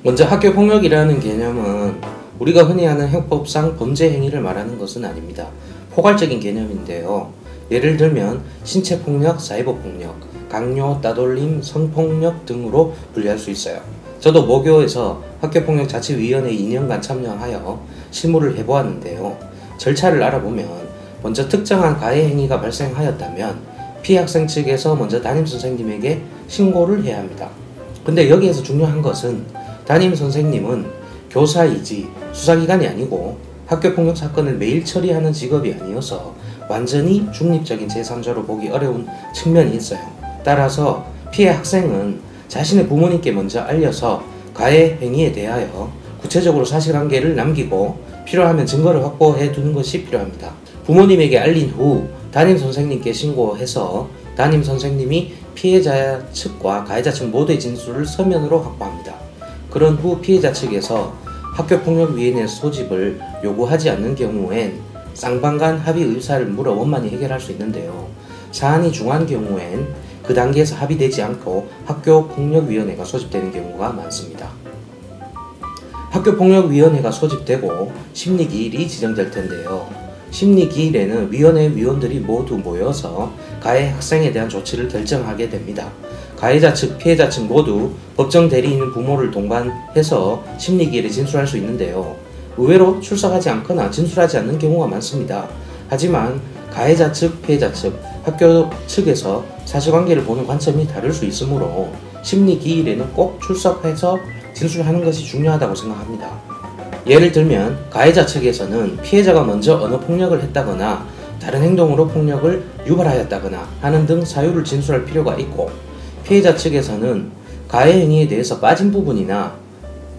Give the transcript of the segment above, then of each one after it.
먼저 학교폭력이라는 개념은 우리가 흔히 아는 형법상 범죄 행위를 말하는 것은 아닙니다. 포괄적인 개념인데요. 예를 들면 신체폭력, 사이버폭력, 강요, 따돌림, 성폭력 등으로 분류할 수 있어요. 저도 모교에서 학교폭력자치위원회에 2년간 참여하여 실무를 해보았는데요. 절차를 알아보면 먼저 특정한 가해 행위가 발생하였다면 피해 학생 측에서 먼저 담임선생님에게 신고를 해야 합니다. 근데 여기에서 중요한 것은 담임선생님은 교사이지 수사기관이 아니고 학교폭력 사건을 매일 처리하는 직업이 아니어서 완전히 중립적인 제3자로 보기 어려운 측면이 있어요. 따라서 피해 학생은 자신의 부모님께 먼저 알려서 가해 행위에 대하여 구체적으로 사실관계를 남기고 필요하면 증거를 확보해 두는 것이 필요합니다. 부모님에게 알린 후 담임선생님께 신고해서 담임선생님이 피해자 측과 가해자 측 모두의 진술을 서면으로 확보합니다. 그런 후 피해자 측에서 학교폭력위원회 소집을 요구하지 않는 경우엔 쌍방 간 합의 의사를 물어 원만히 해결할 수 있는데요. 사안이 중한 경우엔 그 단계에서 합의되지 않고 학교폭력위원회가 소집되는 경우가 많습니다. 학교폭력위원회가 소집되고 심리기일이 지정될 텐데요. 심리기일에는 위원회 위원들이 모두 모여서 가해 학생에 대한 조치를 결정하게 됩니다. 가해자 측, 피해자 측 모두 법정 대리인 부모를 동반해서 심리기일에 진술할 수 있는데요. 의외로 출석하지 않거나 진술하지 않는 경우가 많습니다. 하지만 가해자 측, 피해자 측, 학교 측에서 사실관계를 보는 관점이 다를 수 있으므로 심리기일에는 꼭 출석해서 진술하는 것이 중요하다고 생각합니다. 예를 들면 가해자 측에서는 피해자가 먼저 언어폭력을 했다거나 다른 행동으로 폭력을 유발하였다거나 하는 등 사유를 진술할 필요가 있고, 피해자 측에서는 가해 행위에 대해서 빠진 부분이나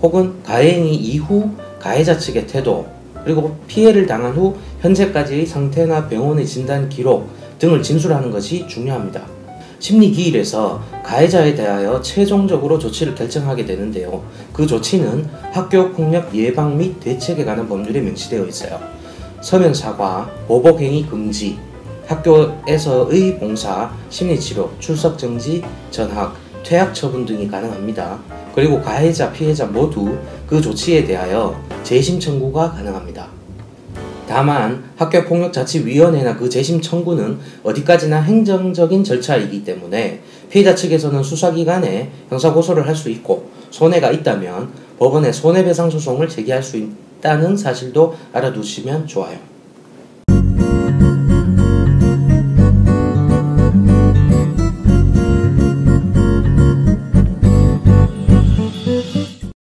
혹은 가해 행위 이후 가해자 측의 태도, 그리고 피해를 당한 후 현재까지의 상태나 병원의 진단 기록 등을 진술하는 것이 중요합니다. 심리기일에서 가해자에 대하여 최종적으로 조치를 결정하게 되는데요. 그 조치는 학교폭력 예방 및 대책에 관한 법률에 명시되어 있어요. 서면 사과, 보복행위 금지, 학교에서의 봉사, 심리치료, 출석 정지, 전학, 퇴학 처분 등이 가능합니다. 그리고 가해자, 피해자 모두 그 조치에 대하여 재심 청구가 가능합니다. 다만 학교폭력자치위원회나 그 재심 청구는 어디까지나 행정적인 절차이기 때문에 피해자 측에서는 수사기관에 형사고소를 할 수 있고, 손해가 있다면 법원에 손해배상 소송을 제기할 수 있다는 사실도 알아두시면 좋아요.